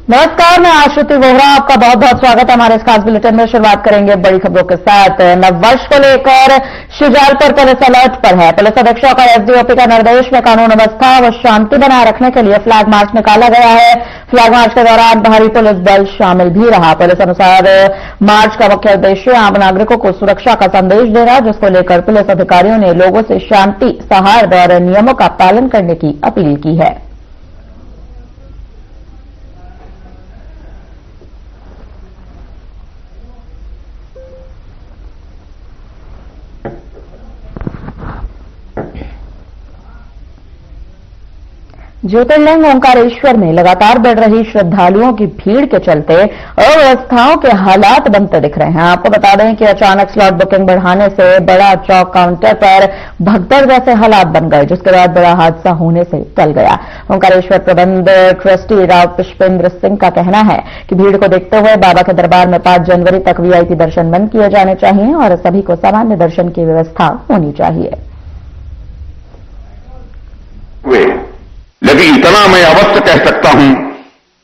नमस्कार, मैं आश्रुति वोहरा, आपका बहुत बहुत स्वागत है हमारे इस खास बुलेटिन में। शुरुआत करेंगे बड़ी खबरों के साथ। नववर्ष को लेकर शुजालपुर पुलिस अलर्ट पर है। पुलिस अधीक्षक और एसडीओपी का निर्देश में कानून व्यवस्था व शांति बनाए रखने के लिए फ्लैग मार्च निकाला गया है। फ्लैग मार्च के दौरान भारी पुलिस बल शामिल भी रहा। पुलिस अनुसार मार्च का मुख्य उद्देश्य आम नागरिकों को सुरक्षा का संदेश देना, जिसको लेकर पुलिस अधिकारियों ने लोगों से शांति, सौहार्द और नियमों का पालन करने की अपील की है। ज्योतिर्लिंग ओंकारेश्वर में लगातार बढ़ रही श्रद्धालुओं की भीड़ के चलते अव्यवस्थाओं के हालात बनते दिख रहे हैं। आपको बता दें कि अचानक स्लॉट बुकिंग बढ़ाने से बड़ा चौक काउंटर पर भगदड़ जैसे हालात बन गए, जिसके बाद बड़ा हादसा होने से टल गया। ओंकारेश्वर प्रबंध ट्रस्टी राव पुष्पेंद्र सिंह का कहना है कि भीड़ को देखते हुए बाबा के दरबार में 5 जनवरी तक वीआईपी दर्शन बंद किए जाने चाहिए और सभी को सामान्य दर्शन की व्यवस्था होनी चाहिए। लेकिन इतना मैं अवश्य कह सकता हूं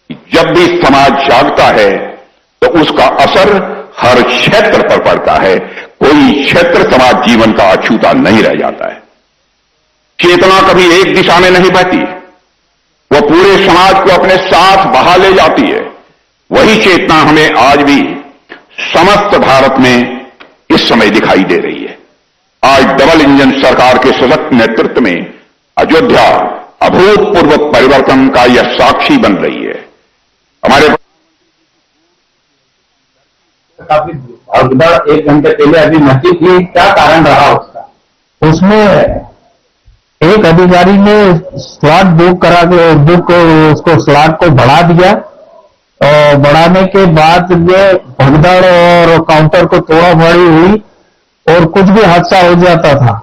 कि जब भी समाज जागता है तो उसका असर हर क्षेत्र पर पड़ता है। कोई क्षेत्र समाज जीवन का अछूता नहीं रह जाता है। चेतना कभी एक दिशा में नहीं बहती, वो पूरे समाज को अपने साथ बहा ले जाती है। वही चेतना हमें आज भी समस्त भारत में इस समय दिखाई दे रही है। आज डबल इंजन सरकार के सशक्त नेतृत्व में अयोध्या अभूतपूर्व परिवर्तन का यह साक्षी बन रही है। हमारे काफी भगदड़ 1 घंटे पहले अभी मची थी, क्या कारण रहा उसका? उसमें एक अधिकारी ने स्लॉट बुक करा के उसको स्लॉट को बढ़ा दिया और बढ़ाने के बाद ये भगदड़ और काउंटर को तोड़ा फोड़ी हुई और कुछ भी हादसा हो जाता था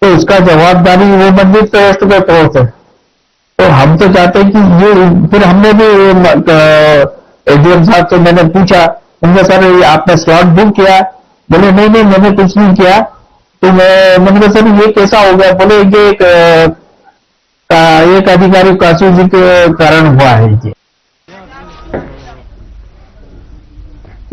तो इसका जवाबदारी वो मंदिर ट्रस्ट पे पहुंचे। तो हम तो चाहते हैं कि ये, फिर हमने भी एडीएम साहब से मैंने पूछा, उनके सर आपने स्लॉट बुक किया? बोले नहीं मैंने कुछ नहीं किया। तो मैंने कहा सर ये कैसा हो गया? बोले ये एक अधिकारी कासू जी के कारण हुआ है ये।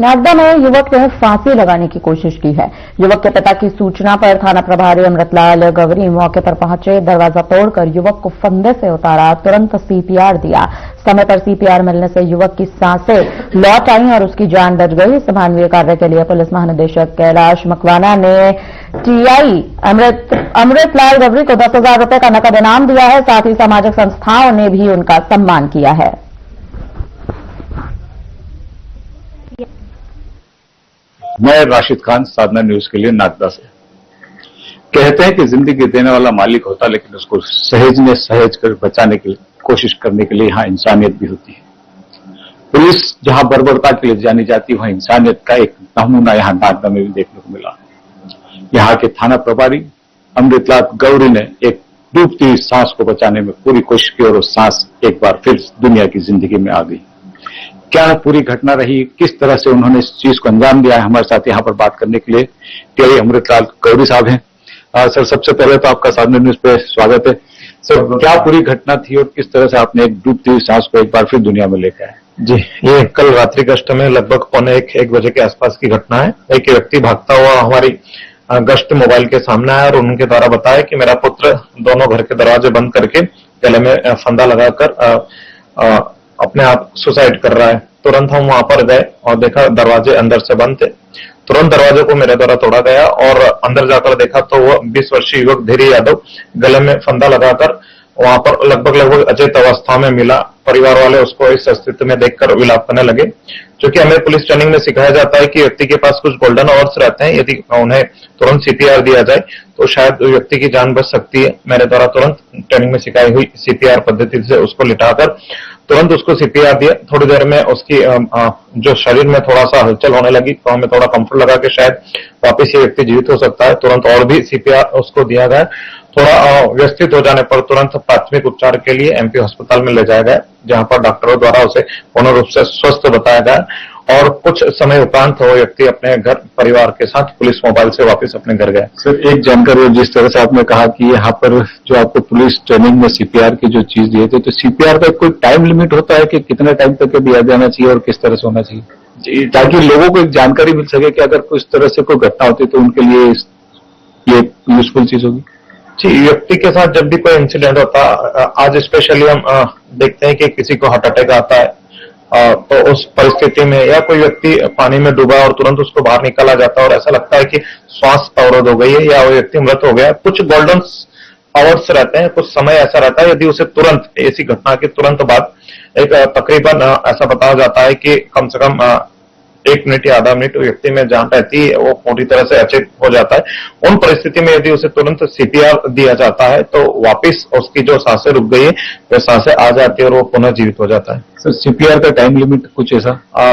नागदा में युवक ने फांसी लगाने की कोशिश की है। युवक के पिता की सूचना पर थाना प्रभारी अमृतलाल गवरी मौके पर पहुंचे। दरवाजा तोड़कर युवक को फंदे से उतारा, तुरंत सीपीआर दिया। समय पर सीपीआर मिलने से युवक की सांसें लौट आई और उसकी जान बच गई। इस मानवीय कार्य के लिए पुलिस महानिदेशक कैलाश मकवाना ने टीआई अमृतलाल गवरी को 10,000 रुपए का नकद इनाम दिया है। साथ ही सामाजिक संस्थाओं ने भी उनका सम्मान किया है। मैं राशिद खान, साधना न्यूज के लिए नागदा से। कहते हैं कि जिंदगी देने वाला मालिक होता, लेकिन उसको सहेज कर बचाने की कोशिश करने के लिए यहाँ इंसानियत भी होती है। पुलिस जहां बर्बरता के लिए जानी जाती है, वहां इंसानियत का एक नमूना यहाँ नागदा में भी देखने को मिला। यहाँ के थाना प्रभारी अमृतलाल गौरी ने एक डूबती हुई सांस को बचाने में पूरी कोशिश की और वो सांस एक बार फिर दुनिया की जिंदगी में आ गई। क्या पूरी घटना रही, किस तरह से उन्होंने इस चीज को अंजाम दिया है, हमारे साथ यहाँ पर बात करने के लिए टीआई अमृतलाल गौरी साहब हैं। सर, सबसे पहले तो आपका साधना न्यूज पे स्वागत है। सर, क्या पूरी घटना थी और किस तरह से आपने एक डूबती हुई सांस को एक बार फिर दुनिया में लेकर आए? जी, ये कल रात्रि गश्त में लगभग 1 बजे के आसपास की घटना है। एक व्यक्ति भागता हुआ हमारी गश्त मोबाइल के सामने आया और उनके द्वारा बताया कि मेरा पुत्र दोनों घर के दरवाजे बंद करके गले में फंदा लगाकर अपने आप सुसाइड कर रहा है। तुरंत हम वहां पर गए और देखा दरवाजे अंदर से बंद थे। तुरंत दरवाजे को मेरे द्वारा तोड़ा गया और अंदर जाकर देखा तो वो 20 वर्षीय युवक धीरे यादव गले में फंदा लगाकर वहां पर लगभग अचेत अवस्था में मिला। परिवार वाले उसको इस स्थिति में देखकर विलाप करने लगे। क्योंकि हमें पुलिस ट्रेनिंग में सिखाया जाता है कि व्यक्ति के पास कुछ गोल्डन आवर्स रहते हैं, यदि उन्हें तुरंत सीपीआर दिया जाए तो शायद व्यक्ति की जान बच सकती है। मेरे द्वारा तुरंत ट्रेनिंग में सिखाई हुई सीपीआर पद्धति से उसको लिटाकर तुरंत उसको सीपीआर दिया। थोड़ी देर में उसकी जो शरीर में थोड़ा सा हलचल होने लगी तो हमें थोड़ा कंफर्ट लगा कि शायद वापस ये व्यक्ति जीवित हो सकता है। तुरंत और भी सीपीआर उसको दिया गया। थोड़ा व्यवस्थित हो जाने पर तुरंत प्राथमिक उपचार के लिए एमपी अस्पताल में ले जाया गया, जहां पर डॉक्टरों द्वारा उसे पूर्ण रूप से स्वस्थ बताया गया और कुछ समय उपरांत वो व्यक्ति अपने घर परिवार के साथ पुलिस मोबाइल से वापस अपने घर गया। सर, एक जानकारी जिस तरह से आपने कहा कि यहाँ पर जो आपको पुलिस ट्रेनिंग में सीपीआर की जो चीज दिए थे, तो सीपीआर का कोई टाइम लिमिट होता है कि कितने टाइम तक दिया जाना चाहिए और किस तरह से होना चाहिए जी, ताकि लोगों को एक जानकारी मिल सके कि अगर इस तरह से कोई घटना होती है तो उनके लिए ये यूजफुल चीज होगी। जी, व्यक्ति के साथ जब भी कोई इंसिडेंट होता, आज स्पेशली हम देखते हैं कि किसी को हार्ट अटैक आता है, तो उस परिस्थिति में या कोई व्यक्ति पानी में डूबा और तुरंत उसको बाहर निकाला जाता है और ऐसा लगता है कि श्वास अवरोध हो गई है या वो व्यक्ति मृत हो गया है, कुछ गोल्डन आवर्स रहते हैं, कुछ समय ऐसा रहता है, यदि उसे तुरंत ऐसी घटना के तुरंत बाद एक तकरीबन ऐसा बताया जाता है कि कम से कम 1 मिनट या आधा मिनट व्यक्ति में जान रहती है, वो पूरी तरह से अचेत हो जाता है। उन परिस्थिति में यदि उसे तुरंत सीपीआर दिया जाता है तो वापस उसकी जो सांसें रुक गई है वो सांसें आ जाती है और वो पुनः जीवित हो जाता है। सर, सीपीआर का टाइम लिमिट कुछ ऐसा?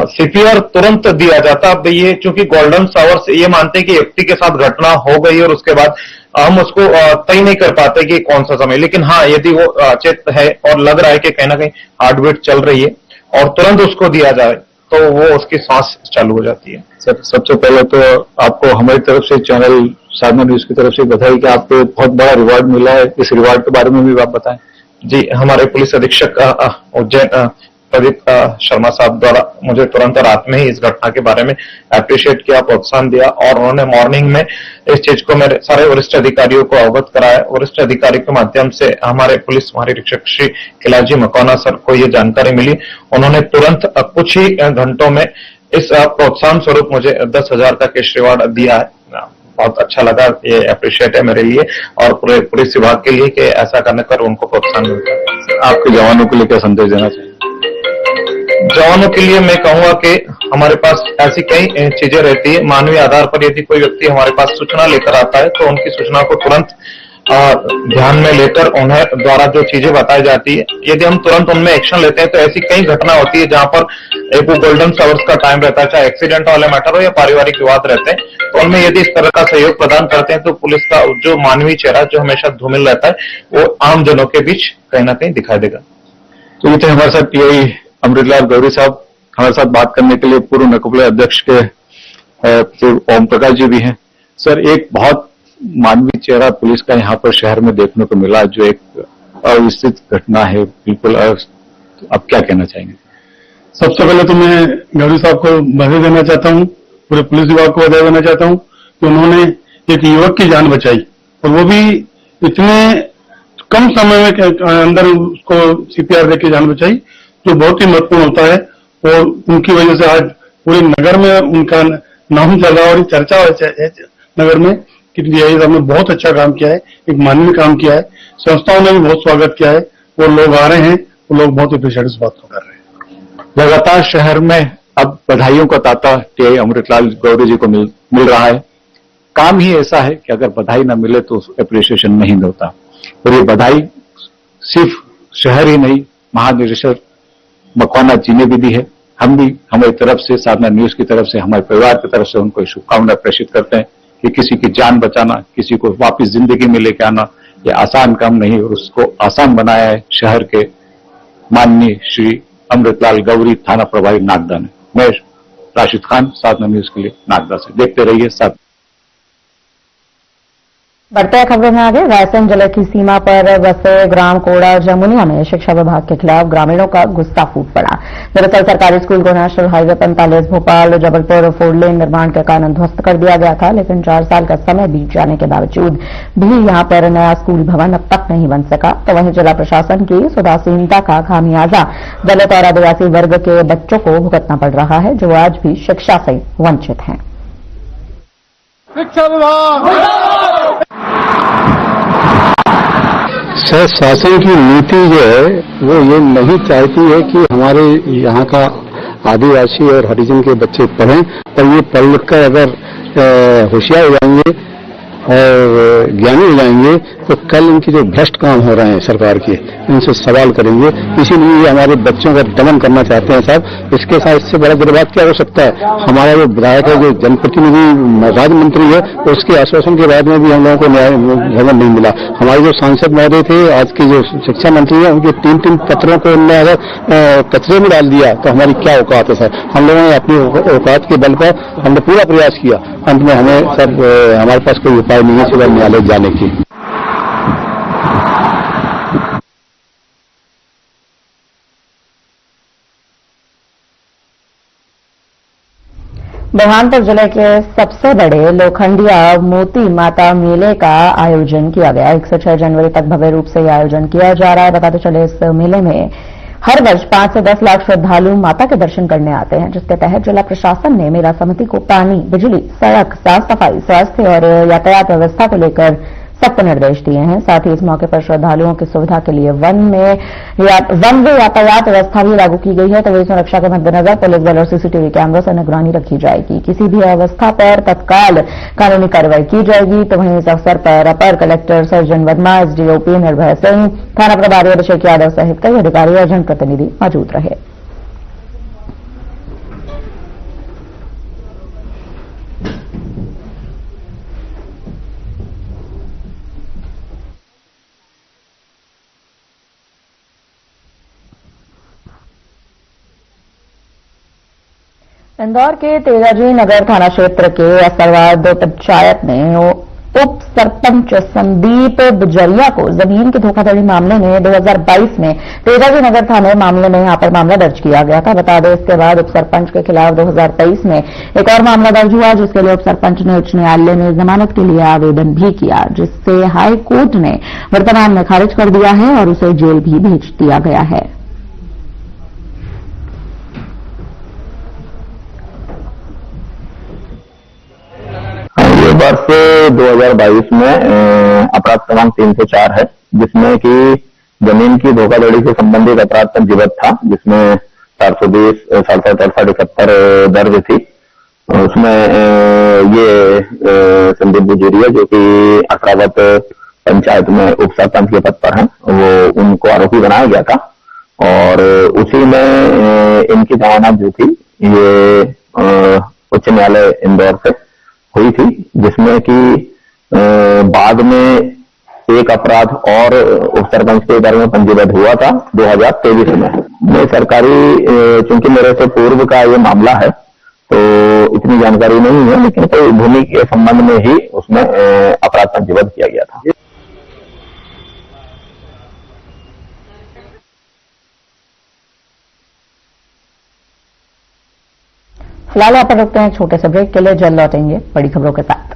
सीपीआर तुरंत दिया जाता है। अब ये चूंकि गोल्डन आवर्स ये मानते हैं कि व्यक्ति के साथ घटना हो गई और उसके बाद हम उसको तय नहीं कर पाते कि कौन सा समय, लेकिन हाँ, यदि वो अचेत है और लग रहा है कि कहीं ना कहीं हार्ट बीट चल रही है और तुरंत उसको दिया जाए तो वो उसकी सांस चालू हो जाती है। सर, सबसे पहले तो आपको हमारी तरफ से चैनल साधना न्यूज की तरफ से बधाई कि आपको बहुत बड़ा रिवार्ड मिला है। इस रिवार्ड के बारे में भी आप बताएं। जी, हमारे पुलिस अधीक्षक उज्जैन प्रदीप शर्मा साहब द्वारा मुझे तुरंत रात में ही इस घटना के बारे में अप्रिशिएट किया, प्रोत्साहन दिया और उन्होंने मॉर्निंग में इस चीज को मेरे सारे वरिष्ठ अधिकारियों को अवगत कराया। वरिष्ठ अधिकारी के माध्यम से हमारे पुलिस महानिरीक्षक श्री खिलाजी मकौना सर को ये जानकारी मिली। उन्होंने तुरंत कुछ ही घंटों में इस प्रोत्साहन स्वरूप मुझे 10,000 का कैश रिवार्ड दिया है। बहुत अच्छा लगा, ये अप्रिशिएट है मेरे लिए और पूरे पुलिस विभाग के लिए कि ऐसा करने पर उनको प्रोत्साहन मिलता है। आपके जवानों के लिए क्या संदेश देना चाहिए? जवानों के लिए मैं कहूंगा कि हमारे पास ऐसी कई चीजें रहती है, मानवीय आधार पर यदि कोई व्यक्ति हमारे पास सूचना लेकर आता है तो उनकी सूचना को तुरंत ध्यान में लेकर उन्हें द्वारा जो चीजें बताई जाती है, यदि हम तुरंत उनमें एक्शन लेते हैं तो ऐसी कई घटना होती है जहां पर एक गोल्डन आवर्स का टाइम रहता है, चाहे एक्सीडेंट वाले मैटर हो या पारिवारिक विवाद रहते हैं, तो उनमें यदि इस तरह का सहयोग प्रदान करते हैं तो पुलिस का जो मानवीय चेहरा जो हमेशा धूमिल रहता है वो आम जनों के बीच कहीं ना कहीं दिखाई देगा। तो ये थे हमारे साथ टीआई अमृतलाल गौरी साहब, हमारे साथ बात करने के लिए पूर्व नकबले अध्यक्ष के ओम प्रकाश जी भी हैं। सर, एक बहुत मानवीय चेहरा पुलिस का यहाँ पर शहर में देखने को मिला, जो एक अविस्थित घटना है, बिल्कुल। अब क्या कहना चाहेंगे? सबसे पहले तो मैं गौरी साहब को बधाई देना चाहता हूँ, पूरे पुलिस विभाग को बधाई देना चाहता हूँ कि उन्होंने एक युवक की जान बचाई और वो भी इतने कम समय में अंदर उसको सीपीआर देके जान बचाई, जो बहुत ही महत्वपूर्ण होता है। और उनकी वजह से आज पूरे नगर में उनका नाम चला और चर्चा है नगर में कि डीआई साहब ने बहुत अच्छा काम किया है, एक मानवीय काम किया है। संस्थाओं ने भी बहुत स्वागत किया है, वो लोग आ रहे हैं, वो लोग बहुत अप्रिशिएट इस बात को कर रहे हैं। लगातार शहर में अब बधाइयों का तांता टीआई अमृतलाल गौरी जी को मिल रहा है। काम ही ऐसा है कि अगर बधाई न मिले तो अप्रिशिएशन नहीं होता। और ये बधाई सिर्फ शहर ही नहीं, महानिदेशक मकौना जी ने भी दी है। हम भी हमारी तरफ से, साधना न्यूज की तरफ से, हमारे परिवार की तरफ से उनको शुभकामनाएं प्रेषित करते हैं कि किसी की जान बचाना, किसी को वापस जिंदगी में लेके आना, ये आसान काम नहीं, और उसको आसान बनाया है शहर के माननीय श्री अमृतलाल गौरी थाना प्रभारी नागदा ने। मैं राशिद खान, साधना न्यूज के लिए नागदा से। देखते रहिए साथ। बढ़ते खबरों में आगे, रायसेन जिले की सीमा पर बसे ग्राम कोड़ा जमुनिया में शिक्षा विभाग के खिलाफ ग्रामीणों का गुस्सा फूट पड़ा। दरअसल सरकारी स्कूल को नेशनल हाईवे 45 भोपाल जबलपुर 4 लेन निर्माण के कारण ध्वस्त कर दिया गया था, लेकिन 4 साल का समय बीत जाने के बावजूद भी यहां पर नया स्कूल भवन अब तक नहीं बन सका। तो वहीं जिला प्रशासन की उदासीनता का खामियाजा दलित और आदिवासी वर्ग के बच्चों को भुगतना पड़ रहा है, जो आज भी शिक्षा से वंचित हैं। शिक्षा विभाग सर, शासन की नीति जो है वो ये नहीं चाहती है कि हमारे यहाँ का आदिवासी और हरिजन के बच्चे पढ़ें, पर ये पढ़ लिख कर अगर होशियार हो जाएंगे और ज्ञानी हो जाएंगे तो कल इनके जो भ्रष्ट काम हो रहे हैं सरकार के, इनसे सवाल करेंगे। इसीलिए ये हमारे बच्चों का दमन करना चाहते हैं साहब। इसके साथ इससे बड़ा बर्बाद क्या हो सकता है? हमारा जो विधायक है, जो जनप्रतिनिधि राज्य मंत्री है, उसके आश्वासन के बाद में भी हम लोगों को न्याय भवन नहीं मिला। हमारे जो सांसद महोदय थे, आज के जो शिक्षा मंत्री हैं, उनके 3 पत्रों को उन्होंने अगर कचरे में डाल दिया तो हमारी क्या औकात है सर? हम लोगों ने अपनी औकात के बल पर हमने पूरा प्रयास किया। अंत में हमें सब हमारे पास कोई उपाय नहीं है सिवाय न्यायालय जाने की। बुरहानपुर जिले के सबसे बड़े लोखंडिया मोती माता मेले का आयोजन किया गया। 1 से 6 जनवरी तक भव्य रूप से यह आयोजन किया जा रहा है। बताते चले, इस मेले में हर वर्ष 5 से 10 लाख श्रद्धालु माता के दर्शन करने आते हैं, जिसके तहत जिला प्रशासन ने मेला समिति को पानी, बिजली, सड़क, साफ सफाई, स्वास्थ्य और यातायात व्यवस्था को लेकर सख्त निर्देश दिए हैं। साथ ही इस मौके पर श्रद्धालुओं की सुविधा के लिए वन वे यातायात व्यवस्था भी लागू की गई है। तो वही सुरक्षा के मद्देनजर पुलिस बल और सीसीटीवी कैमरों से निगरानी रखी जाएगी। किसी भी अवस्था पर तत्काल कानूनी कार्रवाई की जाएगी। तो वहीं इस अवसर पर अपर कलेक्टर सर्जन वर्मा, एसडीओपी निर्भय सिंह, थाना प्रभारी अभिषेक यादव सहित कई अधिकारी और जनप्रतिनिधि मौजूद रहे। इंदौर के तेजाजी नगर थाना क्षेत्र के असरवाद पंचायत में उप सरपंच संदीप बुजरिया को जमीन की धोखाधड़ी मामले में 2022 में तेजाजी नगर थाने मामले में यहां पर मामला दर्ज किया गया था। बता दें, इसके बाद उप सरपंच के खिलाफ 2023 में एक और मामला दर्ज हुआ, जिसके लिए उप सरपंच ने उच्च न्यायालय में जमानत के लिए आवेदन भी किया, जिससे हाई कोर्ट ने वर्तमान में खारिज कर दिया है और उसे जेल भी भेज दिया गया है। वर्ष 2022 में अपराध क्रमांक 304 है, जिसमें कि जमीन की धोखाधड़ी से संबंधित अपराध पंजीबद्ध था, जिसमें 420, 67, 71 दर्ज थी। उसमें ये संदीप बुजुरिया, जो कि असरावत पंचायत में उप सरपंच के पद पर हैं, वो उनको आरोपी बनाया गया था। और उसी में इनकी जमानत जो थी ये उच्च न्यायालय इंदौर से हुई थी, जिसमें कि बाद में एक अपराध और उप सरपंच के बारे में पंजीबद्ध हुआ था 2023 में। सरकारी, चूंकि मेरे से पूर्व का ये मामला है तो इतनी जानकारी नहीं है, लेकिन कोई भूमि के संबंध में ही उसमें अपराध पंजीबद्ध किया गया था। फिलहाल यहाँ पर रुकते हैं छोटे से ब्रेक के लिए, जल्द लौटेंगे बड़ी खबरों के साथ।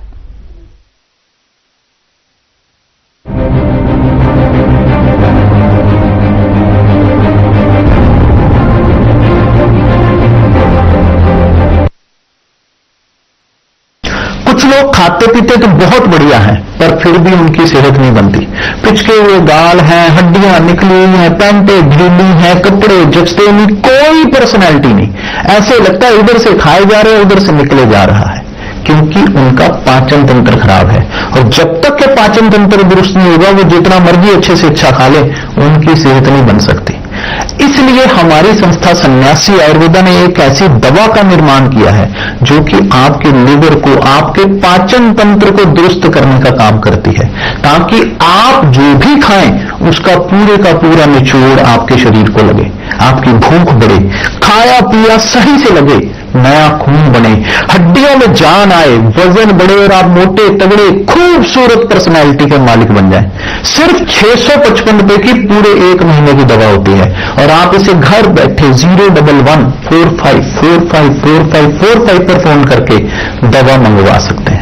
कुछ लोग खाते पीते तो बहुत बढ़िया हैं, पर फिर भी उनकी सेहत नहीं बनती। पिचके हुए गाल हैं, हड्डियां निकली हुई हैं, पैंटें ढीली हैं, कपड़े जचते नहीं, कोई पर्सनैलिटी नहीं। ऐसे लगता है इधर से खाए जा रहे हैं, उधर से निकले जा रहा है, क्योंकि उनका पाचन तंत्र खराब है। और जब तक के पाचन तंत्र दुरुस्त नहीं होगा, वो जितना मर्जी अच्छे से अच्छा खा ले, उनकी सेहत नहीं बन सकती। इसलिए हमारी संस्था सन्यासी आयुर्वेदा ने एक ऐसी दवा का निर्माण किया है जो कि आपके लीवर को, आपके पाचन तंत्र को दुरुस्त करने का काम करती है, ताकि आप जो भी खाएं उसका पूरे का पूरा निचोड़ आपके शरीर को लगे, आपकी भूख बढ़े, खाया पिया सही से लगे, नया खून बने, हड्डियों में जान आए, वजन बढ़े और आप मोटे तगड़े खूबसूरत पर्सनैलिटी के मालिक बन जाएं। सिर्फ 655 रुपए की पूरे 1 महीने की दवा होती है और आप इसे घर बैठे 01145454545 पर फोन करके दवा मंगवा सकते हैं।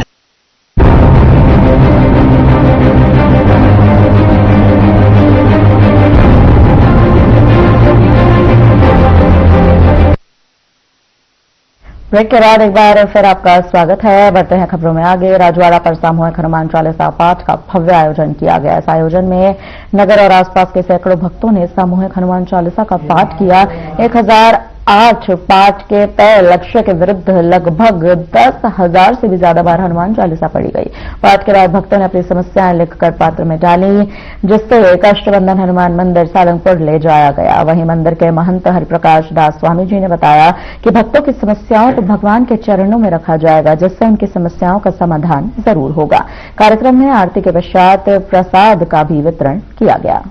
ब्रेक के बाद एक बार फिर आपका स्वागत है। बढ़ते हैं खबरों में आगे। राजवाड़ा पर सामूहिक हनुमान चालीसा पाठ का भव्य आयोजन किया गया। इस आयोजन में नगर और आसपास के सैकड़ों भक्तों ने सामूहिक हनुमान चालीसा का पाठ किया। 1000 8 पाठ के तय लक्ष्य के विरुद्ध लगभग 10,000 से भी ज्यादा बार हनुमान चालीसा पढ़ी गई। पाठ के बाद भक्तों ने अपनी समस्याएं लिखकर पात्र में डाली, जिससे कष्टबंधन हनुमान मंदिर सालंगपुर ले जाया गया। वहीं मंदिर के महंत हरिप्रकाश दास स्वामी जी ने बताया कि भक्तों की समस्याओं को भगवान के चरणों में रखा जाएगा, जिससे उनकी समस्याओं का समाधान जरूर होगा। कार्यक्रम में आरती के पश्चात प्रसाद का भी वितरण किया गया।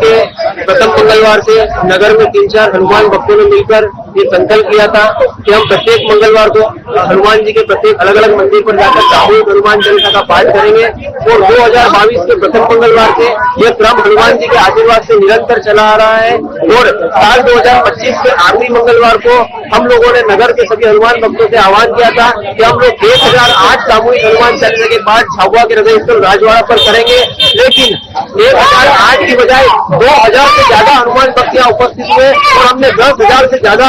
के प्रथम मंगलवार से नगर में 3-4 हनुमान भक्तों ने मिलकर ये संकल्प लिया था कि हम प्रत्येक मंगलवार को हनुमान जी के प्रत्येक अलग अलग मंदिर पर जाकर सामूहिक हनुमान चालीसा का पाठ करेंगे। और 2022 के प्रथम मंगलवार से यह क्रम हनुमान जी के आशीर्वाद से निरंतर चला आ रहा है। और साल 2025 के आखिरी मंगलवार को हम लोगों ने नगर के सभी हनुमान भक्तों से आह्वान किया था कि हम लोग 1008 सामूहिक हनुमान चालीसा के पाठ झाबुआ के हृदय स्थल राजवाड़ा पर करेंगे, लेकिन 1008 की बजाय 2000 से ज्यादा हनुमान भक्त यहाँ उपस्थित हुए और हमने 10,000 से ज्यादा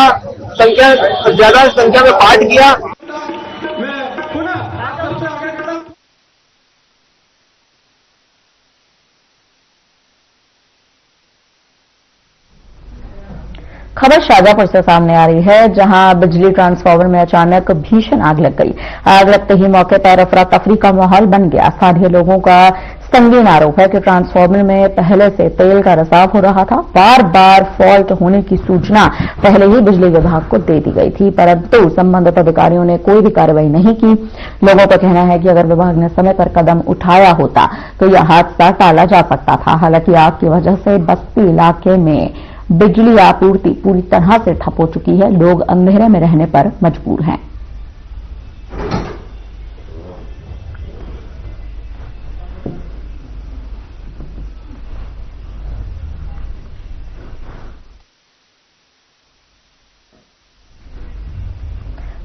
संख्या में पाठ किया। खबर शाजापुर से सामने आ रही है, जहां बिजली ट्रांसफार्मर में अचानक भीषण आग लग गई। आग लगते ही मौके पर अफरा तफरी का माहौल बन गया। स्थानीय लोगों का संगीन आरोप है कि ट्रांसफार्मर में पहले से तेल का रिसाव हो रहा था। बार बार फॉल्ट होने की सूचना पहले ही बिजली विभाग को दे दी गई थी, परंतु संबंधित अधिकारियों ने कोई भी कार्रवाई नहीं की। लोगों का कहना है कि अगर विभाग ने समय पर कदम उठाया होता तो यह हादसा टाला जा सकता था। हालांकि आग की वजह से बस्ती इलाके में बिजली आपूर्ति पूरी तरह से ठप हो चुकी है। लोग अंधेरे में रहने पर मजबूर हैं।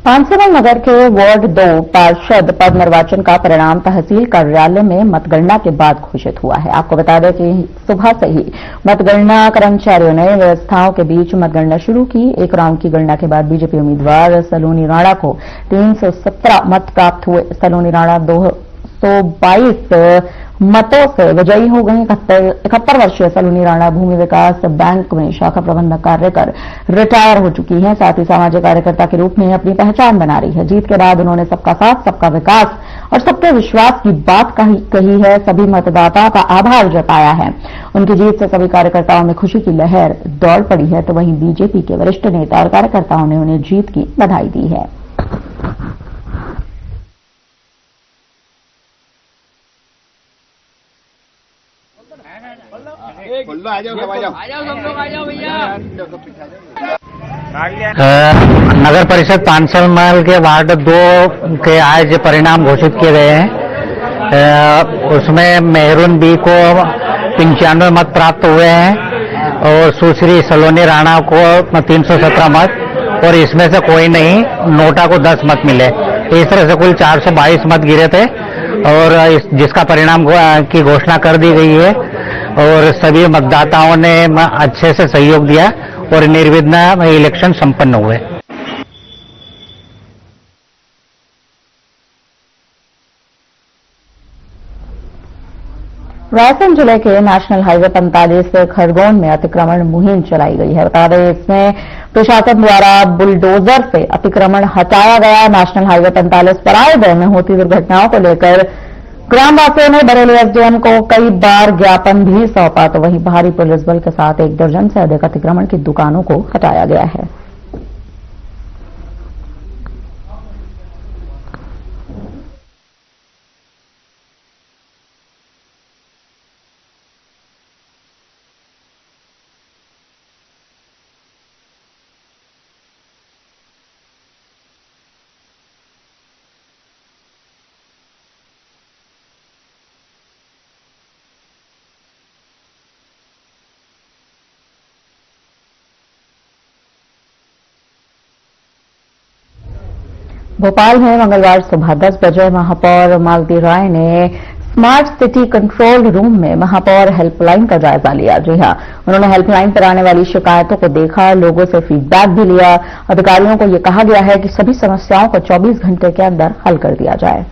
पांचमल नगर के वार्ड 2 पार्षद पद निर्वाचन का परिणाम तहसील कार्यालय में मतगणना के बाद घोषित हुआ है। आपको बता दें कि सुबह से ही मतगणना कर्मचारियों ने व्यवस्थाओं के बीच मतगणना शुरू की। एक राउंड की गणना के बाद बीजेपी उम्मीदवार सलोनी राणा को 317 मत प्राप्त हुए। सलोनी राणा 222 मतों से विजयी हो गई। 71 वर्षीय सलोनी राणा भूमि विकास बैंक में शाखा प्रबंधक कार्य कर रिटायर हो चुकी हैं। साथ ही सामाजिक कार्यकर्ता के रूप में अपनी पहचान बना रही है। जीत के बाद उन्होंने सबका साथ, सबका विकास और सबके विश्वास की बात कही है। सभी मतदाताओं का आभार जताया है। उनकी जीत से सभी कार्यकर्ताओं में खुशी की लहर दौड़ पड़ी है। तो वहीं बीजेपी के वरिष्ठ नेता और कार्यकर्ताओं ने उन्हें जीत की बधाई दी है। नगर परिषद पांचमल के वार्ड 2 के आज परिणाम घोषित किए गए हैं। उसमें मेहरून बी को 95 मत प्राप्त हुए हैं और सुश्री सलोनी राणा को 317 मत और इसमें से कोई नहीं, नोटा को 10 मत मिले। इस तरह से कुल 422 मत गिरे थे और जिसका परिणाम की घोषणा कर दी गई है और सभी मतदाताओं ने अच्छे से सहयोग दिया और निर्विघ्न इलेक्शन संपन्न हुए। रायसेन जिले के नेशनल हाईवे 45 खरगोन में अतिक्रमण मुहिम चलाई गई है। बता दें, इसमें प्रशासन द्वारा बुलडोजर से अतिक्रमण हटाया गया। नेशनल हाईवे 45 पर आए दिन में होती दुर्घटनाओं को लेकर ग्रामवासियों ने बरेली एसडीएम को कई बार ज्ञापन भी सौंपा। तो वहीं भारी पुलिस बल के साथ 1 दर्जन से अधिक अतिक्रमण की दुकानों को हटाया गया है। भोपाल में मंगलवार सुबह 10 बजे महापौर मालती राय ने स्मार्ट सिटी कंट्रोल रूम में महापौर हेल्पलाइन का जायजा लिया। जी हां, उन्होंने हेल्पलाइन पर आने वाली शिकायतों को देखा, लोगों से फीडबैक भी लिया। अधिकारियों को यह कहा गया है कि सभी समस्याओं को 24 घंटे के अंदर हल कर दिया जाए।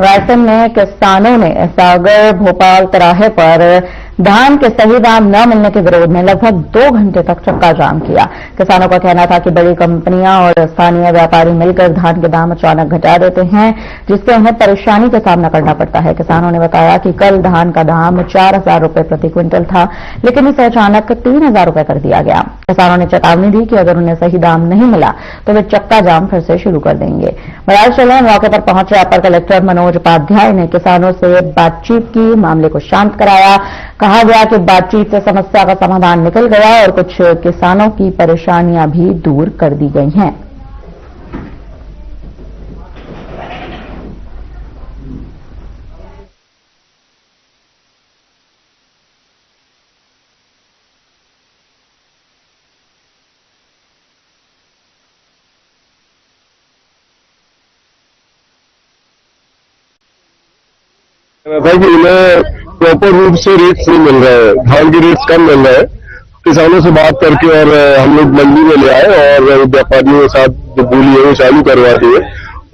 रायसेन में किसानों ने सागर भोपाल तिराहे पर धान के सही दाम न मिलने के विरोध में लगभग 2 घंटे तक चक्का जाम किया। किसानों का कहना था कि बड़ी कंपनियां और स्थानीय व्यापारी मिलकर धान के दाम अचानक घटा देते हैं, जिससे उन्हें परेशानी का सामना करना पड़ता है। किसानों ने बताया कि कल धान का दाम 4,000 रुपए प्रति क्विंटल था, लेकिन इसे अचानक 3,000 रुपए कर दिया गया। किसानों ने चेतावनी दी कि अगर उन्हें सही दाम नहीं मिला तो वे चक्का जाम फिर से शुरू कर देंगे। बहरहाल चले मौके पर पहुंचे अपर कलेक्टर मनोज उपाध्याय ने किसानों से बातचीत की, मामले को शांत कराया। कहा गया कि बातचीत से समस्या का समाधान निकल गया और कुछ किसानों की परेशानियां भी दूर कर दी गई हैं। भाई उन्हें प्रॉपर रूप से रेट्स नहीं मिल रहे हैं, धान के रेट्स कम मिल रहे हैं। किसानों से बात करके और हम लोग मंडी में ले आए और व्यापारियों के साथ जो बोली है वो चालू करवा दी है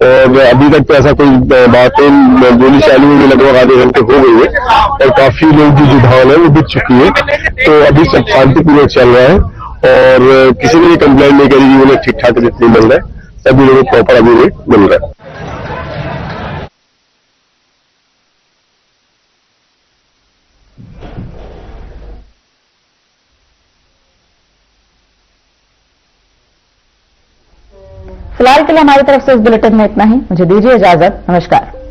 और अभी तक तो ऐसा कोई बातें बोली चालू में लगभग आधे घंटे हो गई है और काफी लोग की जो धान है वो बिक चुकी है। तो अभी सब शांतिपूर्वक चल रहा है और किसी ने भी कंप्लेंट नहीं करी कि उन्हें ठीक ठाक रेट नहीं मिल रहा है, सभी लोगों को प्रॉपर अभी रेट मिल रहा है। फिलहाल के लिए हमारी तरफ से इस बुलेटिन में इतना ही। मुझे दीजिए इजाजत। नमस्कार।